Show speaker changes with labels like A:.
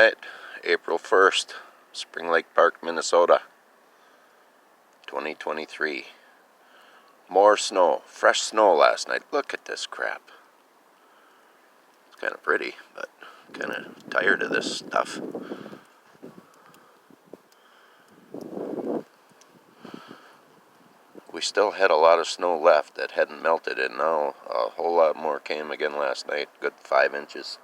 A: Alright, April 1st, Spring Lake Park, Minnesota, 2023. More snow. Fresh snow last night. Look at this crap. It's kind of pretty, but kind of tired of this stuff. We still had a lot of snow left that hadn't melted, and now a whole lot more came again last night. Good 5 inches.